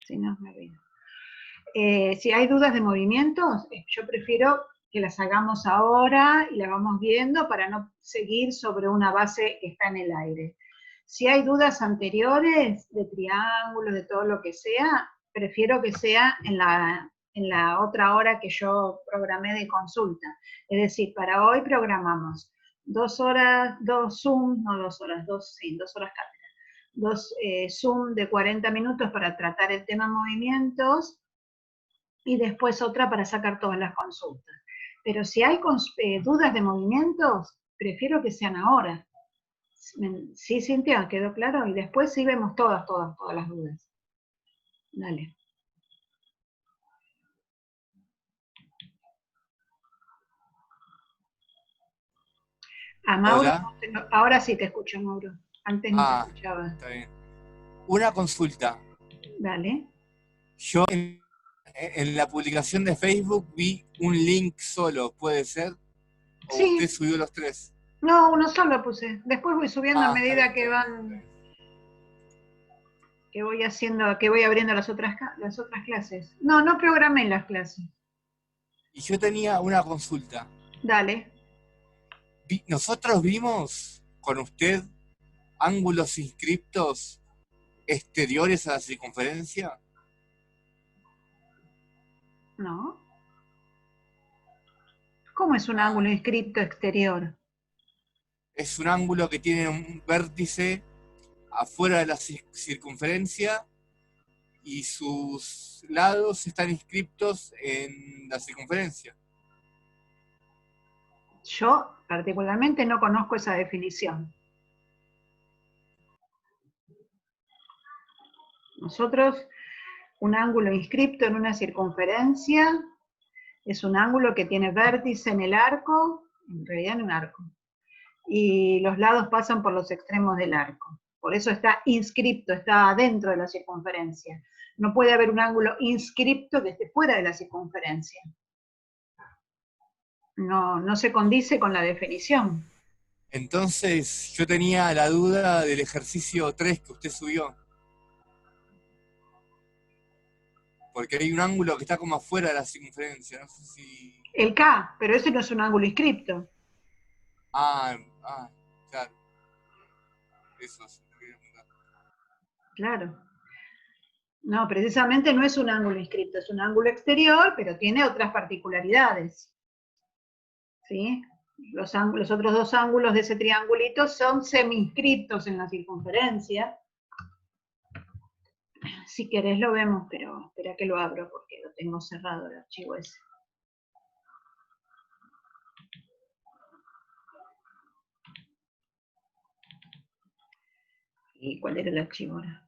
Si no, me olvido. Si hay dudas de movimientos, yo prefiero que las hagamos ahora y las vamos viendo para no seguir sobre una base que está en el aire. Si hay dudas anteriores de triángulos, de todo lo que sea, prefiero que sea en la otra hora que yo programé de consulta. Es decir, para hoy programamos 2 horas, 2 Zoom, no 2 horas, 2 horas cátedra. 2 Zoom de 40 minutos para tratar el tema movimientos, y después otra para sacar todas las consultas. Pero si hay dudas de movimientos, prefiero que sean ahora. ¿Sí, Cintia? ¿Quedó claro? Y después sí vemos todas las dudas. Dale. A Mauro, Hola. Ahora sí te escucho, Mauro. Antes no te escuchaba. Está bien. Una consulta. Dale. Yo en la publicación de Facebook vi un link solo, ¿puede ser? ¿O Sí. usted subió los 3? No, uno solo puse. Después voy subiendo a medida que van... que voy haciendo, que voy abriendo las otras clases. No, no programé las clases. Y yo tenía una consulta. Dale. Nosotros vimos con usted ángulos inscriptos exteriores a la circunferencia. No. ¿Cómo es un ángulo inscripto exterior? Es un ángulo que tiene un vértice afuera de la circunferencia y sus lados están inscriptos en la circunferencia. Yo particularmente no conozco esa definición. Nosotros, un ángulo inscripto en una circunferencia es un ángulo que tiene vértice en el arco, en realidad en un arco, y los lados pasan por los extremos del arco. Por eso está inscripto, está dentro de la circunferencia. No puede haber un ángulo inscripto que esté fuera de la circunferencia. No se condice con la definición. Entonces yo tenía la duda del ejercicio 3 que usted subió. Porque hay un ángulo que está como afuera de la circunferencia. No sé si... El K, pero ese no es un ángulo inscripto. Claro. Eso es. Claro. No, precisamente no es un ángulo inscripto, es un ángulo exterior, pero tiene otras particularidades. ¿Sí? Los otros dos ángulos de ese triangulito son semi-inscriptos en la circunferencia. Si querés lo vemos, pero espera que lo abro porque lo tengo cerrado el archivo ese. ¿Y cuál era el archivo ahora?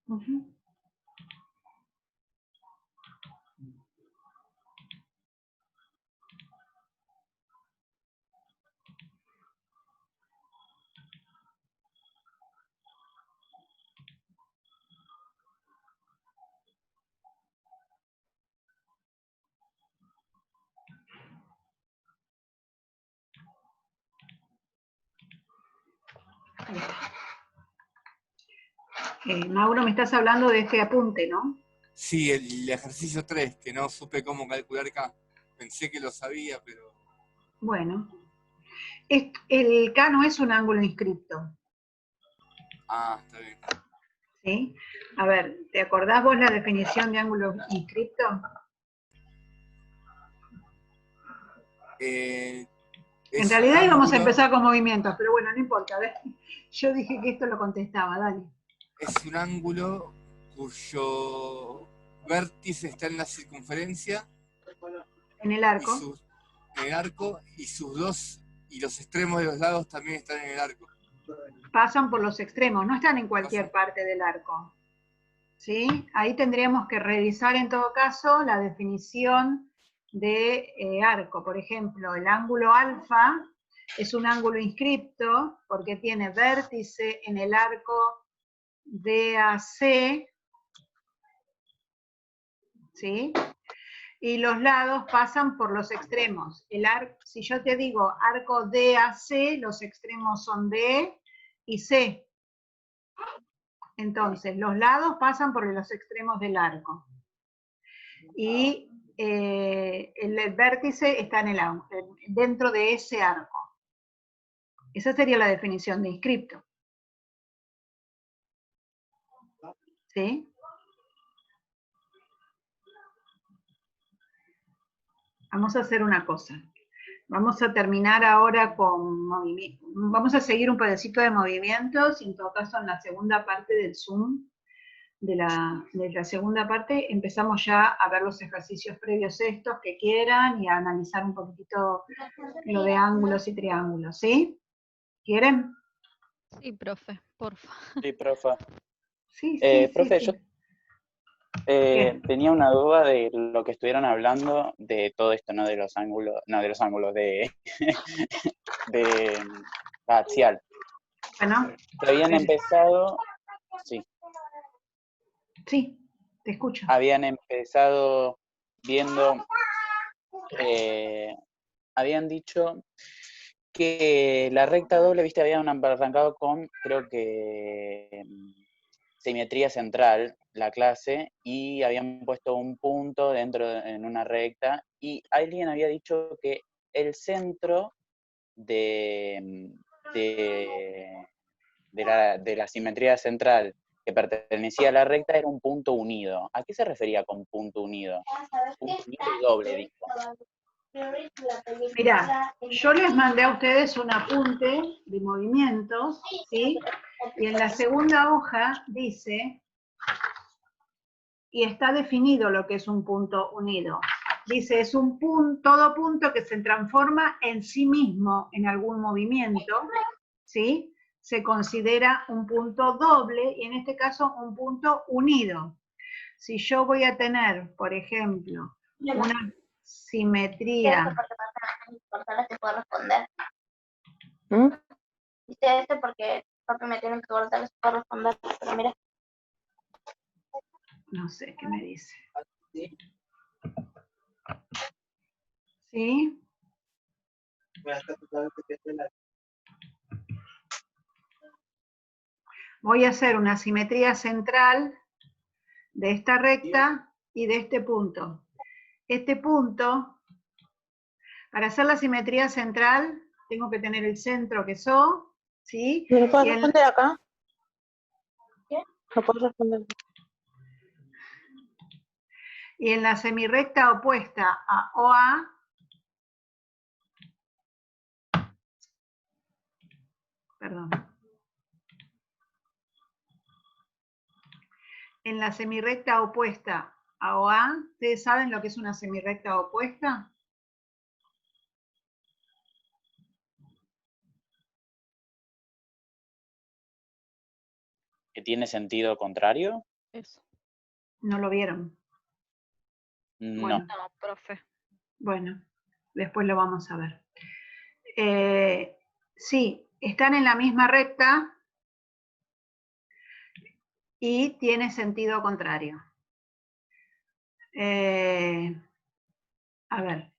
Uh-huh. Mauro, me estás hablando de este apunte, ¿no? Sí, el ejercicio 3, que no supe cómo calcular K. Pensé que lo sabía, pero... Bueno. El K no es un ángulo inscripto. Está bien. ¿Sí? A ver, ¿te acordás vos la definición de ángulo inscripto? En realidad íbamos a empezar con movimientos, pero bueno, no importa. ¿Ves? Yo dije que esto lo contestaba, dale. Es un ángulo cuyo vértice está en la circunferencia. En el arco. En el arco, y los extremos de los lados también están en el arco. Pasan por los extremos, no están en cualquier parte del arco. ¿Sí? Ahí tendríamos que revisar en todo caso la definición de arco. Por ejemplo, el ángulo alfa Es un ángulo inscripto porque tiene vértice en el arco DAC, ¿sí? Y los lados pasan por los extremos. Si yo te digo arco DAC, los extremos son D y C. Entonces, los lados pasan por los extremos del arco. Y el vértice está dentro de ese arco. Esa sería la definición de inscripto. ¿Sí? Vamos a hacer una cosa. Vamos a terminar ahora con movimiento. Vamos a seguir un pedacito de movimientos, y en todo caso en la segunda parte del Zoom, de la segunda parte, empezamos ya a ver los ejercicios previos estos que quieran y a analizar un poquitito lo de ángulos y triángulos, ¿sí? ¿Quieren? Sí, profe, porfa. Sí, profe. Sí, profe, sí. yo ¿Qué? tenía una duda de lo que estuvieron hablando de todo esto, no de los ángulos, de axial. Bueno. Que habían empezado, sí. Sí, te escucho. Habían empezado viendo, habían dicho que la recta doble, viste, habían arrancado con, creo que, simetría central, la clase, y habían puesto un punto en una recta, y alguien había dicho que el centro de la simetría central que pertenecía a la recta era un punto unido. ¿A qué se refería con punto unido? Punto unido y doble, dijo. Mirá, yo les mandé a ustedes un apunte de movimientos, ¿sí? Y en la segunda hoja dice, y está definido lo que es un punto unido. Dice, es un todo punto que se transforma en sí mismo en algún movimiento, ¿sí? Se considera un punto doble, y en este caso un punto unido. Si yo voy a tener, por ejemplo, una simetría. Te puedo responder. Dice este porque papi me tiene que cortar, les puedo responder, pero mira. No sé qué me dice. ¿Sí? Voy a hacer una simetría central de esta recta y de este punto. Este punto, para hacer la simetría central, tengo que tener el centro que es O, ¿sí? ¿Me lo puedes responder acá? ¿Qué? ¿No puedes responder? Y en la semirrecta opuesta a OA, perdón. En la semirrecta opuesta a OA, ¿ustedes saben lo que es una semirrecta opuesta? ¿Que tiene sentido contrario? Eso. ¿No lo vieron? No. Bueno. No, profe. Bueno, después lo vamos a ver. Sí, están en la misma recta y tiene sentido contrario. A ver,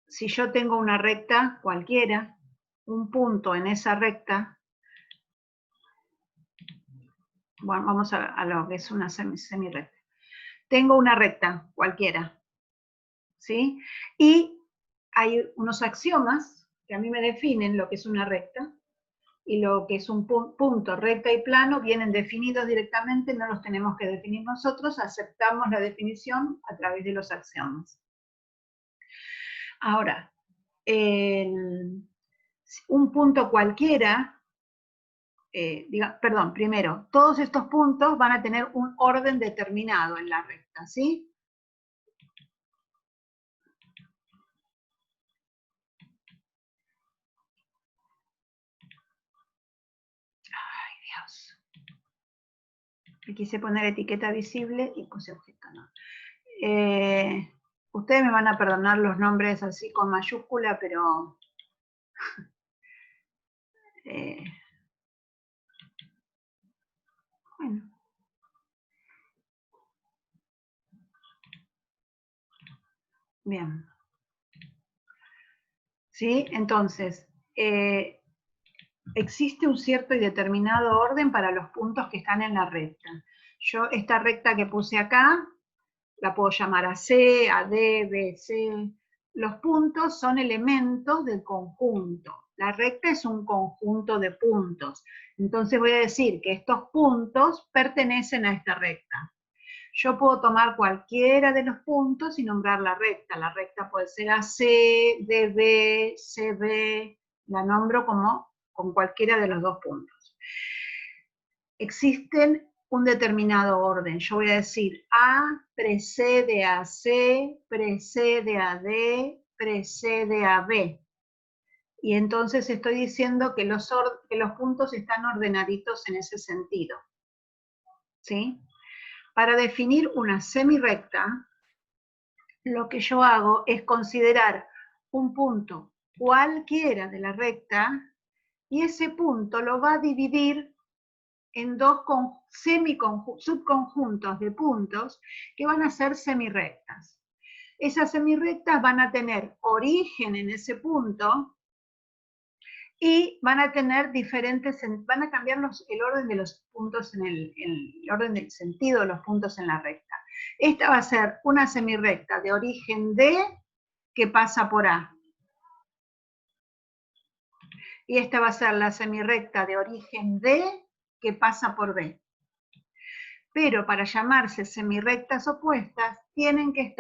si yo tengo una recta cualquiera, un punto en esa recta, bueno, vamos a lo que es una semirrecta. Tengo una recta cualquiera, ¿sí? Y hay unos axiomas que a mí me definen lo que es una recta, y lo que es un punto, recta y plano, vienen definidos directamente, no los tenemos que definir nosotros, aceptamos la definición a través de los axiomas. Ahora, un punto cualquiera, primero, todos estos puntos van a tener un orden determinado en la recta, ¿sí? Dios. Le quise poner etiqueta visible y puse objeto, ¿no? Ustedes me van a perdonar los nombres así con mayúscula, pero Bueno. Bien. ¿Sí? Entonces, existe un cierto y determinado orden para los puntos que están en la recta. Yo esta recta que puse acá, la puedo llamar a C, a D, B, C. Los puntos son elementos del conjunto. La recta es un conjunto de puntos. Entonces voy a decir que estos puntos pertenecen a esta recta. Yo puedo tomar cualquiera de los puntos y nombrar la recta. La recta puede ser AC, DB, CB, la nombro como con cualquiera de los dos puntos. Existen un determinado orden. Yo voy a decir A precede a C, precede a D, precede a B. Y entonces estoy diciendo que los puntos están ordenaditos en ese sentido. ¿Sí? Para definir una semirrecta, lo que yo hago es considerar un punto cualquiera de la recta y ese punto lo va a dividir en dos subconjuntos de puntos que van a ser semirrectas. Esas semirrectas van a tener origen en ese punto y van a tener van a cambiar el orden de los puntos el orden del sentido de los puntos en la recta. Esta va a ser una semirrecta de origen D que pasa por A. Y esta va a ser la semirrecta de origen D que pasa por B. Pero para llamarse semirrectas opuestas, tienen que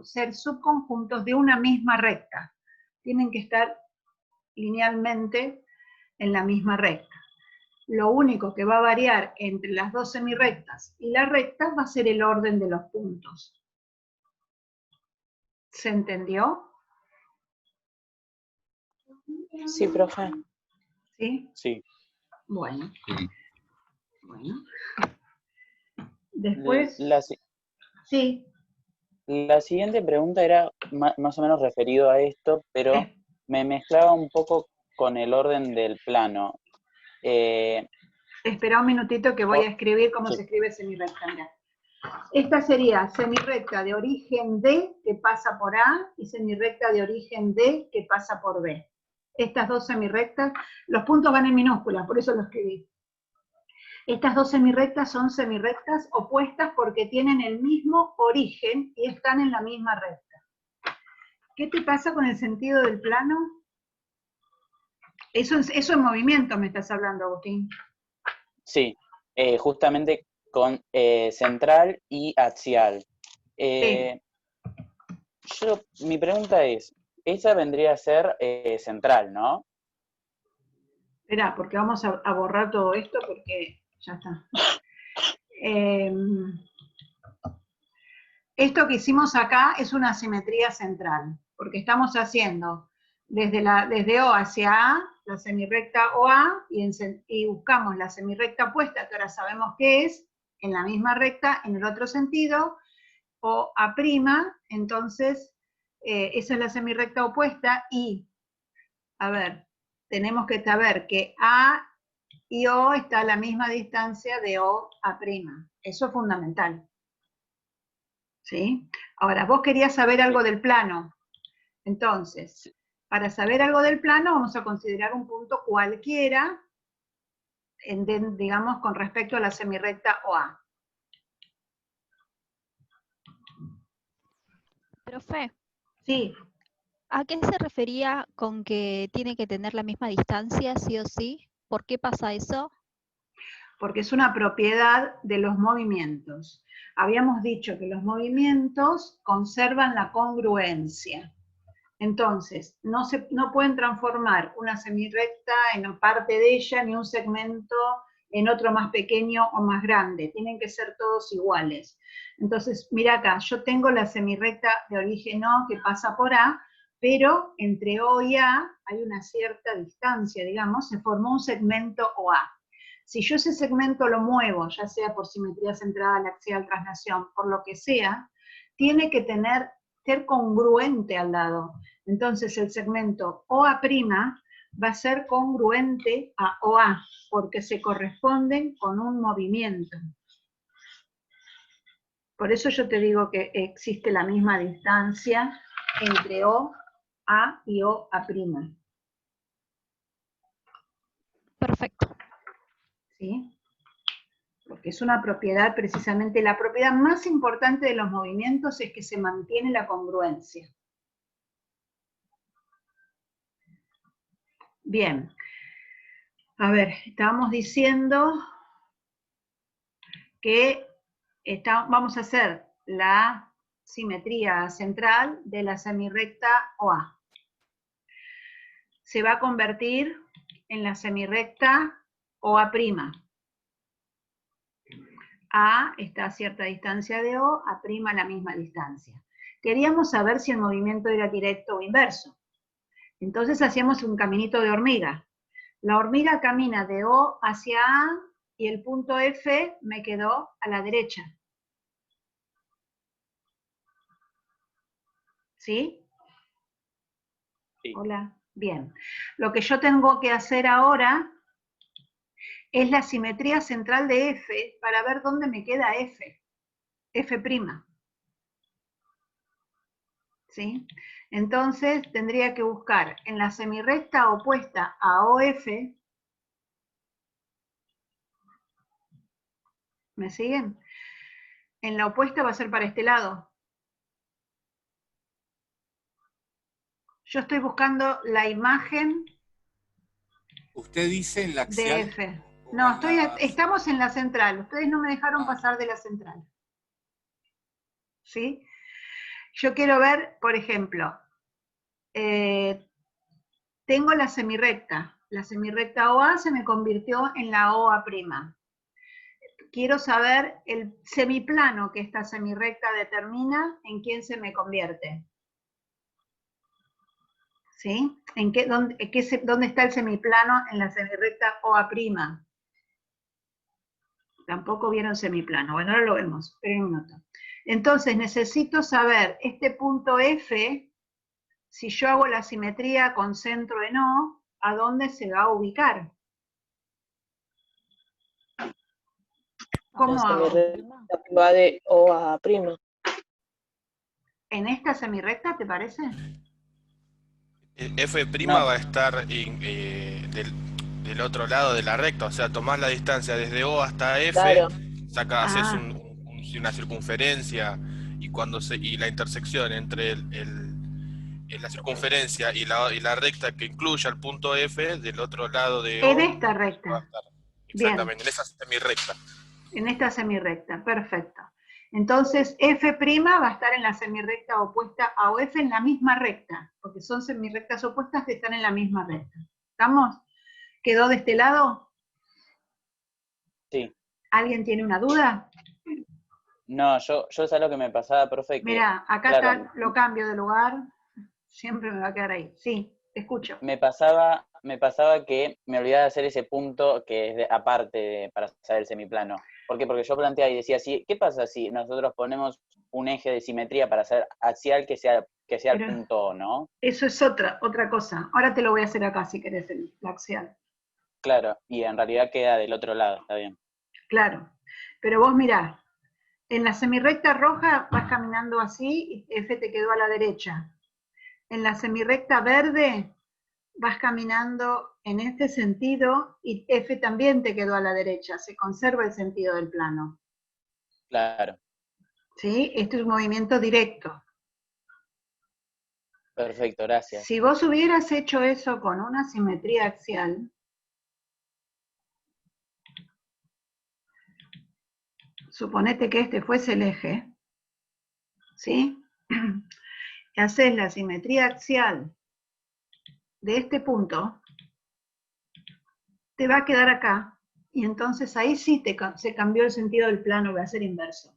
ser subconjuntos de una misma recta. Tienen que estar linealmente en la misma recta. Lo único que va a variar entre las dos semirrectas y la recta va a ser el orden de los puntos. ¿Se entendió? Sí, profe. ¿Sí? Sí. Bueno. Después... Sí. La siguiente pregunta era más o menos referido a esto, pero me mezclaba un poco con el orden del plano. Espera un minutito que voy a escribir cómo se escribe semirrecta. Mirá. Esta sería semirrecta de origen D que pasa por A y semirrecta de origen D que pasa por B. Estas dos semirrectas, los puntos van en minúsculas, por eso lo escribí. Estas dos semirrectas son semirrectas opuestas porque tienen el mismo origen y están en la misma recta. ¿Qué te pasa con el sentido del plano? Eso en movimiento me estás hablando, Agustín. Sí, justamente con central y axial. Sí. Mi pregunta es, esa vendría a ser central, ¿no? Espera, porque vamos a borrar todo esto porque ya está. Esto que hicimos acá es una simetría central, porque estamos haciendo desde O hacia A, la semirrecta OA, y buscamos la semirrecta opuesta, que ahora sabemos qué es, en la misma recta, en el otro sentido, o A', entonces esa es la semirrecta opuesta, y, a ver, tenemos que saber que A y O está a la misma distancia de O a'. Eso es fundamental. ¿Sí? Ahora, vos querías saber algo del plano. Entonces, para saber algo del plano, vamos a considerar un punto cualquiera, digamos, con respecto a la semirrecta OA. Profe, Sí. ¿a qué se refería con que tiene que tener la misma distancia, sí o sí? ¿Por qué pasa eso? Porque es una propiedad de los movimientos. Habíamos dicho que los movimientos conservan la congruencia. Entonces, no pueden transformar una semirrecta en parte de ella, ni un segmento en otro más pequeño o más grande. Tienen que ser todos iguales. Entonces, mira acá, yo tengo la semirrecta de origen O que pasa por A, pero entre O y A hay una cierta distancia, digamos, se formó un segmento OA. Si yo ese segmento lo muevo, ya sea por simetría central, axial, traslación, por lo que sea, tiene que ser congruente al lado. Entonces el segmento OA' va a ser congruente a OA, porque se corresponden con un movimiento. Por eso yo te digo que existe la misma distancia entre OA y OA'. Perfecto. ¿Sí? Porque es una propiedad, precisamente, la propiedad más importante de los movimientos es que se mantiene la congruencia. Bien. A ver, estábamos diciendo que vamos a hacer la simetría central de la semirrecta OA. Se va a convertir en la semirrecta OA'. A está a cierta distancia de O, A' a la misma distancia. Queríamos saber si el movimiento era directo o inverso. Entonces hacíamos un caminito de hormiga. La hormiga camina de O hacia A y el punto F me quedó a la derecha. ¿Sí? Sí. Hola. Bien. Lo que yo tengo que hacer ahora es la simetría central de F para ver dónde me queda F. F'. ¿Sí? Entonces tendría que buscar en la semirrecta opuesta a OF, ¿me siguen? En la opuesta va a ser para este lado. Yo estoy buscando la imagen Usted dice en la de axial. F. o No, en la- estamos en la central. Ustedes no me dejaron Ah. pasar de la central. ¿Sí? Yo quiero ver, por ejemplo, tengo la semirrecta. La semirrecta OA se me convirtió en la OA'. Quiero saber el semiplano que esta semirrecta determina, en quién se me convierte. ¿Sí? ¿Dónde está el semiplano en la semirrecta OA'? Tampoco vieron semiplano. Bueno, ahora lo vemos. Esperen un minuto. Entonces, necesito saber este punto F, si yo hago la simetría con centro en O, ¿a dónde se va a ubicar? ¿Cómo La hago? semirrecta va de O a prima. ¿En esta semirrecta, te parece? F' No. va a estar del otro lado de la recta, o sea, tomás la distancia desde O hasta F, Claro. haces Ah. una circunferencia y la intersección entre la circunferencia y la recta que incluya el punto F del otro lado de O. En esta va a recta. estar Bien. exactamente, en esa semirrecta. En esta semirrecta, perfecto. Entonces, F' va a estar en la semirrecta opuesta a OF en la misma recta, porque son semirrectas opuestas que están en la misma recta. ¿Estamos? ¿Quedó de este lado? Sí. ¿Alguien tiene una duda? No, yo es algo que me pasaba, profe, que Mirá, acá claro, está, lo cambio de lugar, siempre me va a quedar ahí. Sí, te escucho. me pasaba que me olvidaba de hacer ese punto que es aparte para saber el semiplano. ¿Por qué? Porque yo planteaba y decía, ¿qué pasa si nosotros ponemos un eje de simetría para hacer axial que sea el Pero punto O, ¿no? eso es otra cosa. Ahora te lo voy a hacer acá si querés la axial. Claro, y en realidad queda del otro lado, está bien. Claro, pero vos mirá, en la semirrecta roja vas caminando así y F te quedó a la derecha. En la semirrecta verde vas caminando en este sentido y F también te quedó a la derecha, se conserva el sentido del plano. Claro, ¿Sí? Este es un movimiento directo. perfecto, gracias. Si vos hubieras hecho eso con una simetría axial, suponete que este fuese el eje, ¿sí? Y haces la simetría axial de este punto, te va a quedar acá, y entonces ahí sí se cambió el sentido del plano, va a ser inverso.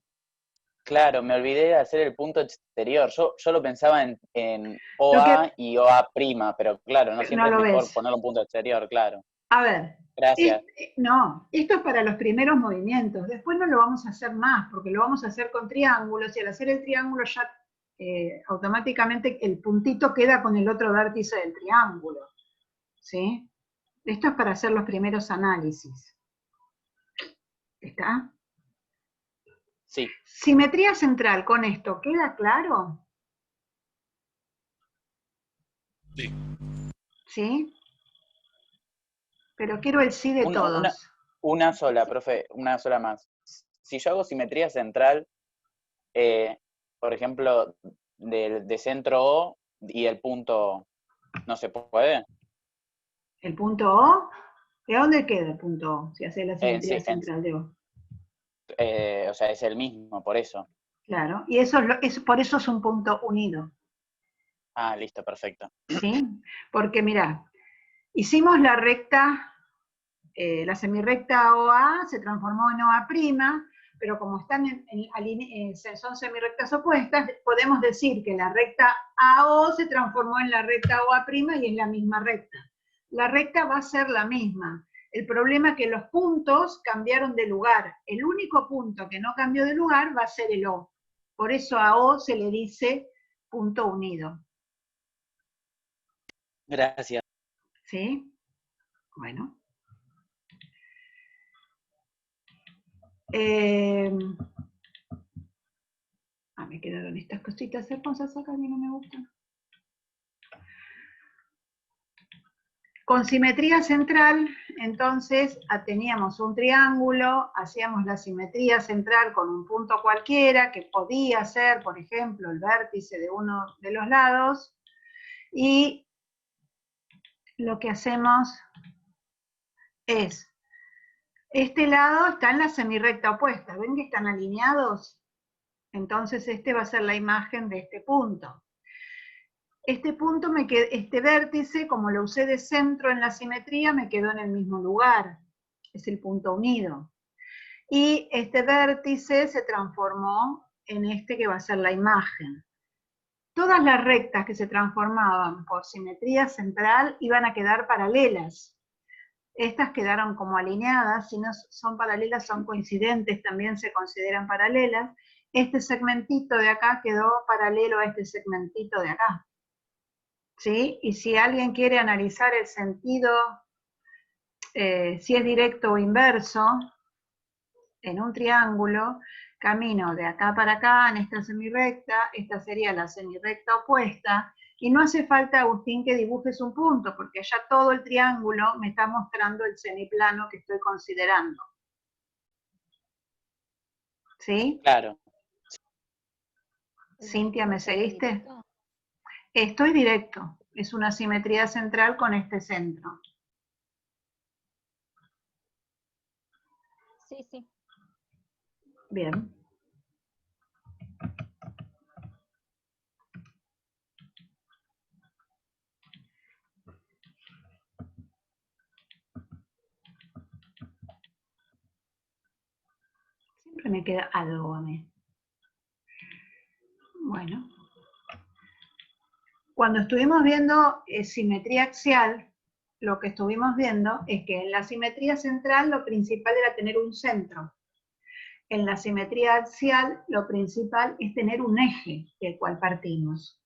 Claro, me olvidé de hacer el punto exterior. Yo lo pensaba en OA y OA', pero claro, no siempre no lo es mejor ves. poner un punto exterior, claro. A ver, Gracias. no, esto es para los primeros movimientos, después no lo vamos a hacer más, porque lo vamos a hacer con triángulos, y al hacer el triángulo ya automáticamente el puntito queda con el otro vértice del triángulo. ¿sí? Esto es para hacer los primeros análisis. ¿Está? Sí. Simetría central, con esto, ¿queda claro? Sí. ¿Sí? Pero quiero el sí de todos. Una sola, profe, una sola más. Si yo hago simetría central, por ejemplo, de centro O y el punto, ¿no se puede? ¿El punto O? ¿De dónde queda el punto O? Si hace la simetría Sí, central de O. o sea, es el mismo, por eso. Claro, y eso por eso es un punto unido. Ah, listo, perfecto. ¿Sí? Porque mirá, hicimos la recta, la semirrecta OA se transformó en OA', pero como están son semirrectas opuestas, podemos decir que la recta AO se transformó en la recta OA' y es la misma recta. La recta va a ser la misma. El problema es que los puntos cambiaron de lugar. El único punto que no cambió de lugar va a ser el O. Por eso a O se le dice punto unido. Gracias. ¿Sí? Bueno. Me quedaron estas cositas hermosas acá que no me gustan. Con simetría central, entonces, teníamos un triángulo, hacíamos la simetría central con un punto cualquiera, que podía ser, por ejemplo, el vértice de uno de los lados, y lo que hacemos es, este lado está en la semirrecta opuesta, ¿ven que están alineados? Entonces este va a ser la imagen de este punto. Este punto, este vértice, como lo usé de centro en la simetría, me quedó en el mismo lugar. Es el punto unido. Y este vértice se transformó en este que va a ser la imagen. Todas las rectas que se transformaban por simetría central iban a quedar paralelas. Estas quedaron como alineadas, si no son paralelas son coincidentes, también se consideran paralelas. Este segmentito de acá quedó paralelo a este segmentito de acá. ¿Sí? Y si alguien quiere analizar el sentido, si es directo o inverso, en un triángulo, camino de acá para acá en esta semirrecta, esta sería la semirrecta opuesta, y no hace falta, Agustín, que dibujes un punto, porque ya todo el triángulo me está mostrando el semiplano que estoy considerando. ¿Sí? Claro. Cintia, ¿me seguiste? Estoy directo. Es una simetría central con este centro. Sí, sí. Bien. Siempre me queda algo a mí. Bueno. Cuando estuvimos viendo simetría axial, lo que estuvimos viendo es que en la simetría central lo principal era tener un centro. En la simetría axial lo principal es tener un eje del cual partimos.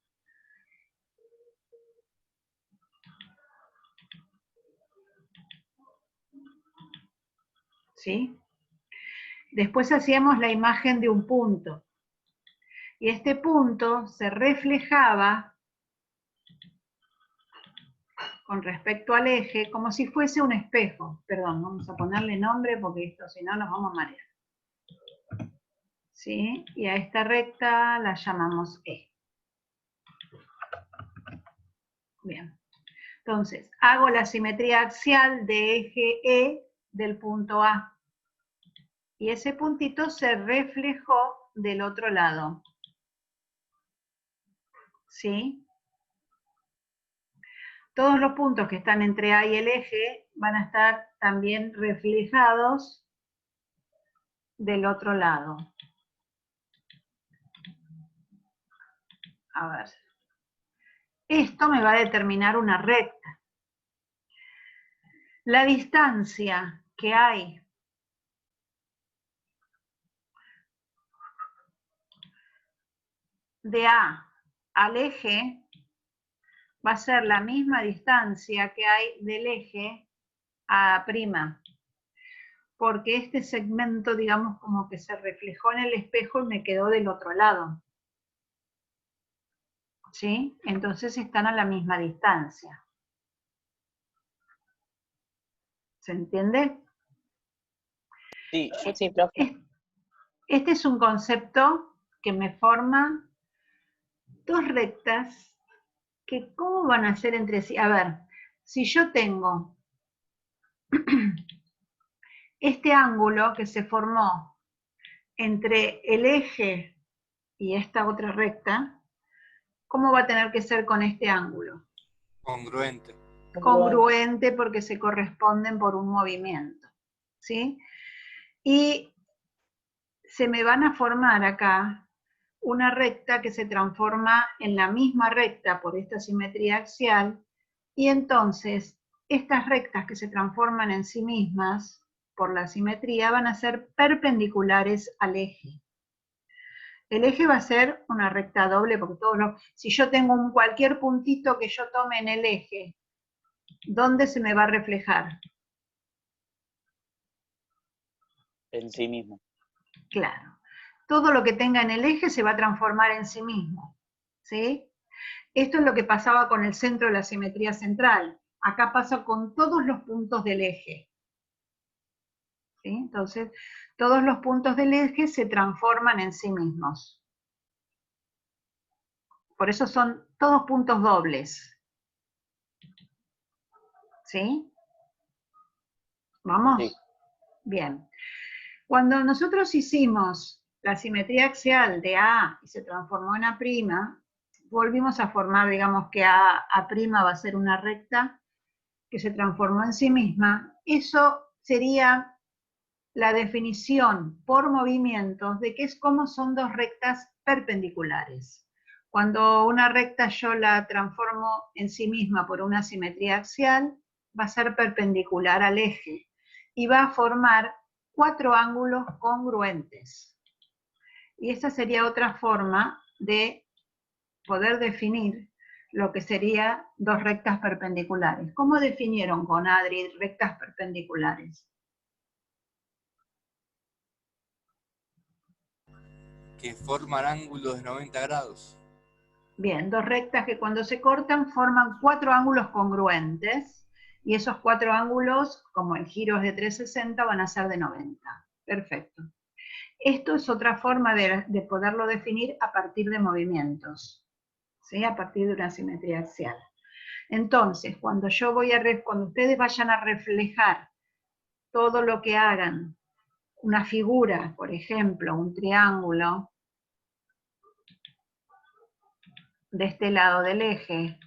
¿Sí? Después hacíamos la imagen de un punto. Y este punto se reflejaba con respecto al eje como si fuese un espejo. Perdón, vamos a ponerle nombre porque esto si no nos vamos a marear. ¿Sí? Y a esta recta la llamamos E. Bien. Entonces, hago la simetría axial de eje E del punto A. Y ese puntito se reflejó del otro lado. ¿Sí? Todos los puntos que están entre A y el eje van a estar también reflejados del otro lado. A ver. Esto me va a determinar una recta. La distancia que hay de A al eje va a ser la misma distancia que hay del eje a', porque este segmento, digamos, como que se reflejó en el espejo y me quedó del otro lado. ¿Sí? Entonces están a la misma distancia. ¿Se entiende? Sí, yo Sí, profe. Este es un concepto que me forma dos rectas que ¿cómo van a ser entre sí? A ver, si yo tengo este ángulo que se formó entre el eje y esta otra recta, ¿cómo va a tener que ser con este ángulo? Congruente. Congruente porque se corresponden por un movimiento, ¿sí? Y se me van a formar acá una recta que se transforma en la misma recta por esta simetría axial, y entonces estas rectas que se transforman en sí mismas por la simetría van a ser perpendiculares al eje. El eje va a ser una recta doble, porque si yo tengo cualquier puntito que yo tome en el eje, ¿dónde se me va a reflejar? en sí mismo. Claro. Todo lo que tenga en el eje se va a transformar en sí mismo, ¿sí? Esto es lo que pasaba con el centro de la simetría central. Acá pasa con todos los puntos del eje. ¿Sí? Entonces, todos los puntos del eje se transforman en sí mismos. Por eso son todos puntos dobles. ¿Sí? ¿Vamos? Sí. Bien. Cuando nosotros hicimos la simetría axial de A y se transformó en A', volvimos a formar, digamos que A' va a ser una recta que se transformó en sí misma. Eso sería la definición por movimientos de que es como son dos rectas perpendiculares. Cuando una recta yo la transformo en sí misma por una simetría axial, va a ser perpendicular al eje y va a formar 4 ángulos congruentes. Y esta sería otra forma de poder definir lo que sería dos rectas perpendiculares. ¿Cómo definieron con Adri rectas perpendiculares? Que forman ángulos de 90 grados. Bien, dos rectas que cuando se cortan forman 4 ángulos congruentes, y esos 4 ángulos, como el giro es de 360, van a ser de 90. Perfecto. Esto es otra forma de poderlo definir a partir de movimientos, ¿sí? A partir de una simetría axial. Entonces, cuando ustedes vayan a reflejar todo lo que hagan, una figura, por ejemplo, un triángulo, de este lado del eje,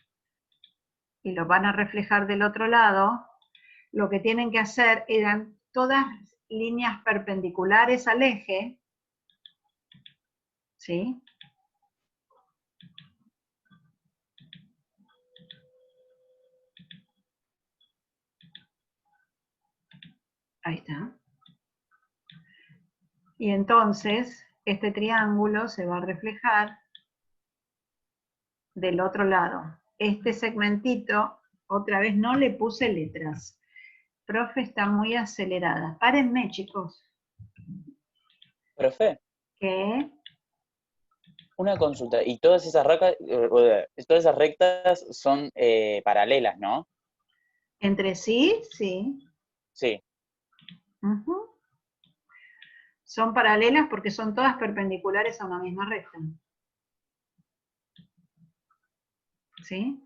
y lo van a reflejar del otro lado, lo que tienen que hacer eran todas líneas perpendiculares al eje, ¿sí? Ahí está. Y entonces, este triángulo se va a reflejar del otro lado. Este segmentito, otra vez no le puse letras. Profe, está muy acelerada. Párenme, chicos. Profe, ¿Qué? una consulta. Y todas esas rectas son paralelas, ¿no? ¿Entre sí? Sí. Sí. Uh-huh. Son paralelas porque son todas perpendiculares a una misma recta. ¿Sí?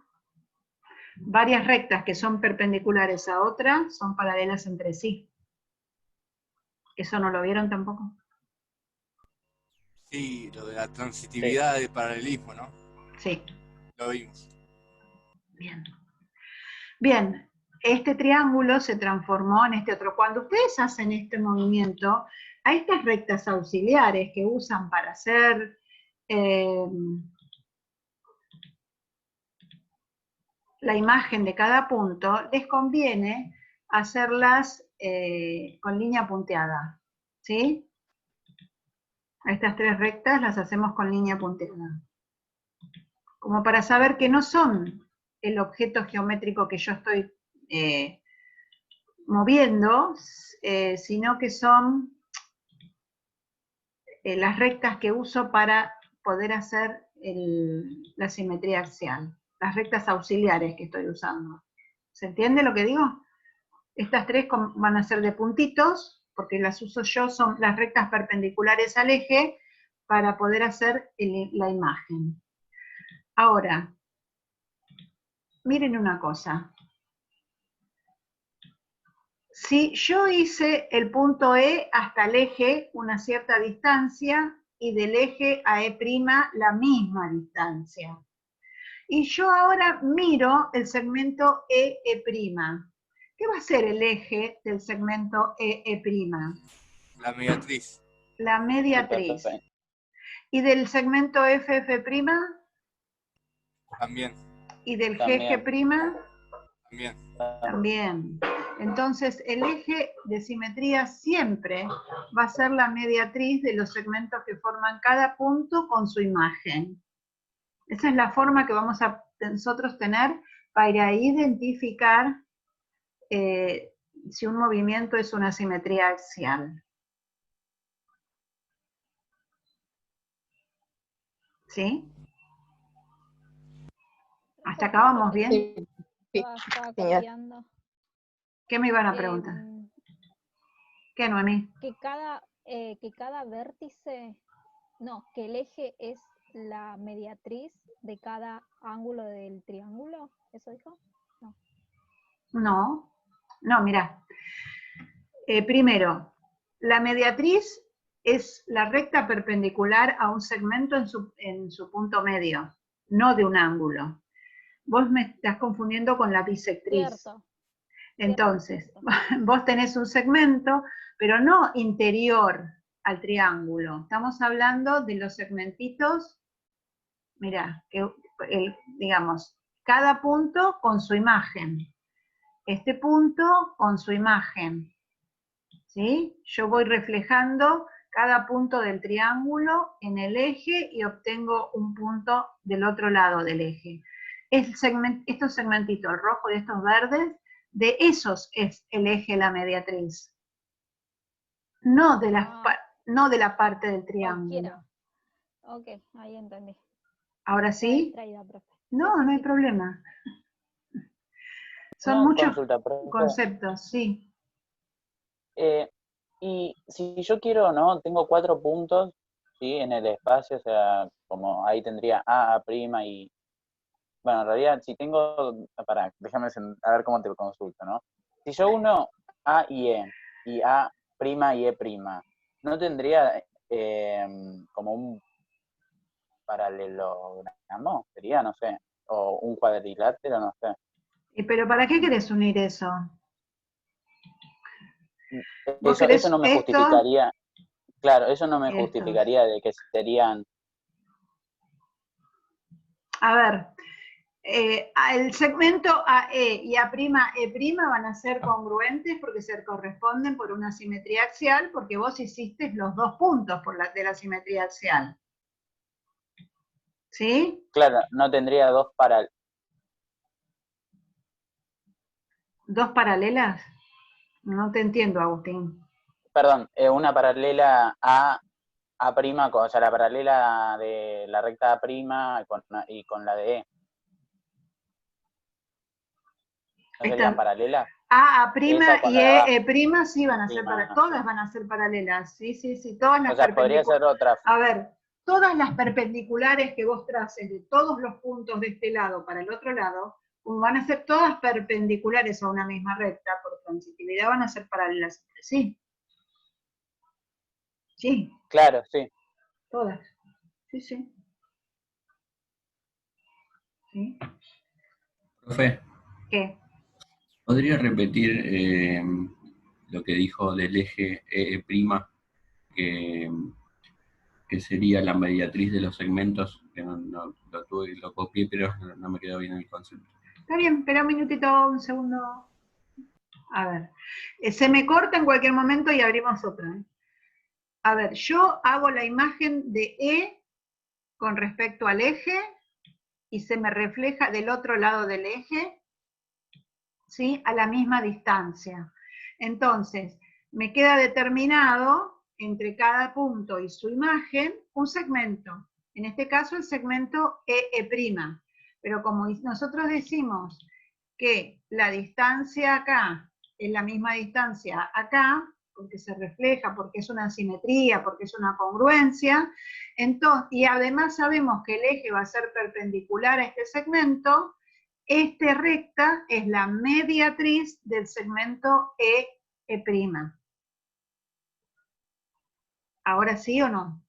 Varias rectas que son perpendiculares a otra son paralelas entre sí. ¿Eso no lo vieron tampoco? Sí, lo de la transitividad del paralelismo, ¿no? Sí. Lo vimos. Bien. Bien, este triángulo se transformó en este otro. Cuando ustedes hacen este movimiento, a estas rectas auxiliares que usan para hacer la imagen de cada punto, les conviene hacerlas con línea punteada, ¿sí? Estas 3 rectas las hacemos con línea punteada. Como para saber que no son el objeto geométrico que yo estoy moviendo, sino que son las rectas que uso para poder hacer la simetría axial, las rectas auxiliares que estoy usando. ¿Se entiende lo que digo? Estas tres van a ser de puntitos, porque las uso yo, son las rectas perpendiculares al eje, para poder hacer la imagen. Ahora, miren una cosa. Si yo hice el punto E hasta el eje una cierta distancia, y del eje a E' la misma distancia, y yo ahora miro el segmento EE', ¿qué va a ser el eje del segmento EE'? La mediatriz. La mediatriz. ¿Y del segmento FF'? También. ¿Y del También. GG'? También. También. Entonces, el eje de simetría siempre va a ser la mediatriz de los segmentos que forman cada punto con su imagen. Esa es la forma que vamos a nosotros tener para identificar si un movimiento es una simetría axial. ¿Sí? ¿Hasta acá vamos bien? Sí, Estaba señor. copiando. ¿Qué me iban a preguntar? ¿Qué, Noemí? Que cada vértice, no, que el eje es la mediatriz de cada ángulo del triángulo, ¿eso dijo? No, mira. Primero, la mediatriz es la recta perpendicular a un segmento en su punto medio, no de un ángulo. Vos me estás confundiendo con la bisectriz. Cierto. Entonces, Cierto. vos tenés un segmento, pero no interior al triángulo. Estamos hablando de los segmentitos, mirá, digamos, cada punto con su imagen. Este punto con su imagen. ¿Sí? Yo voy reflejando cada punto del triángulo en el eje y obtengo un punto del otro lado del eje. Estos segmentitos rojos y estos verdes, de esos es el eje la mediatriz. No de la parte del triángulo. Cualquiera. Ok, ahí entendí. ¿Ahora Estaba sí? distraída, profe. No, Sí, no hay sí. problema. Son Una muchos consulta, profe. conceptos, sí. Y si yo quiero, ¿no? Tengo 4 puntos, ¿sí? En el espacio, o sea, como ahí tendría A', y... Bueno, en realidad, si tengo... déjame a ver cómo te consulto, ¿no? Si yo uno A y E, y A' y E', ¿no tendría como un paralelogramo? Sería, no sé, o un cuadrilátero, no sé. ¿Pero para qué querés unir eso? Eso no me justificaría, claro, eso no me justificaría de que serían... A ver, el segmento AE y A'E' van a ser congruentes porque se corresponden por una simetría axial, porque vos hiciste los dos puntos de la simetría axial. ¿Sí? Claro, no tendría dos paralelas. ¿Dos paralelas? No te entiendo, Agustín. Perdón, una paralela a prima, o sea, la paralela de la recta A' y con la de E. ¿No serían paralelas? A' y E' sí van a ser paralelas. todas van a ser paralelas. Sí, todas las o sea, podría ser otra. A ver, todas las perpendiculares que vos traces de todos los puntos de este lado para el otro lado, van a ser todas perpendiculares a una misma recta, por transitividad van a ser paralelas entre sí. Sí. Claro, sí. Todas. Sí. ¿Sí? Profe. ¿Qué? ¿Podría repetir lo que dijo del eje EE', que sería la mediatriz de los segmentos? Que lo copié, pero no me quedó bien el concepto. Está bien, espera un minutito, un segundo. A ver, se me corta en cualquier momento y abrimos otra. A ver, yo hago la imagen de E con respecto al eje, y se me refleja del otro lado del eje, ¿sí? A la misma distancia. Entonces, me queda determinado entre cada punto y su imagen un segmento. En este caso el segmento EE'. Pero como nosotros decimos que la distancia acá es la misma distancia acá, porque se refleja, porque es una simetría, porque es una congruencia, entonces, y además sabemos que el eje va a ser perpendicular a este segmento, esta recta es la mediatriz del segmento EE'. ¿Ahora sí o no?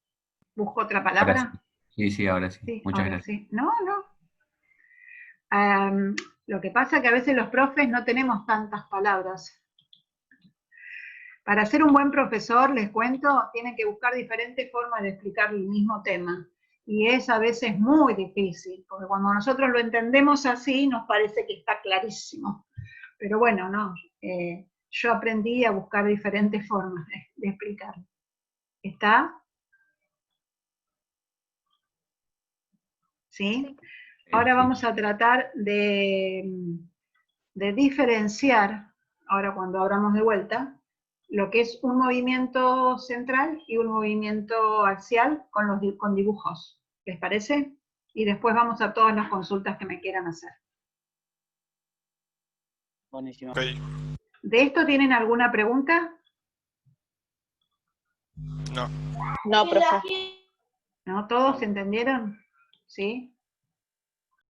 ¿Busco otra palabra? Ahora sí. Sí, ahora sí. Sí, Muchas ahora gracias. sí. No. Lo que pasa es que a veces los profes no tenemos tantas palabras. Para ser un buen profesor, les cuento, tienen que buscar diferentes formas de explicar el mismo tema. Y es a veces muy difícil, porque cuando nosotros lo entendemos así, nos parece que está clarísimo. Pero bueno, no. Yo aprendí a buscar diferentes formas de explicarlo. ¿Está? ¿Sí? Ahora Sí. vamos a tratar de diferenciar, ahora cuando abramos de vuelta, lo que es un movimiento central y un movimiento axial con dibujos. ¿Les parece? Y después vamos a todas las consultas que me quieran hacer. Buenísimo. Ok. ¿De esto tienen alguna pregunta? No. No, profe. ¿No? ¿Todos entendieron? ¿Sí?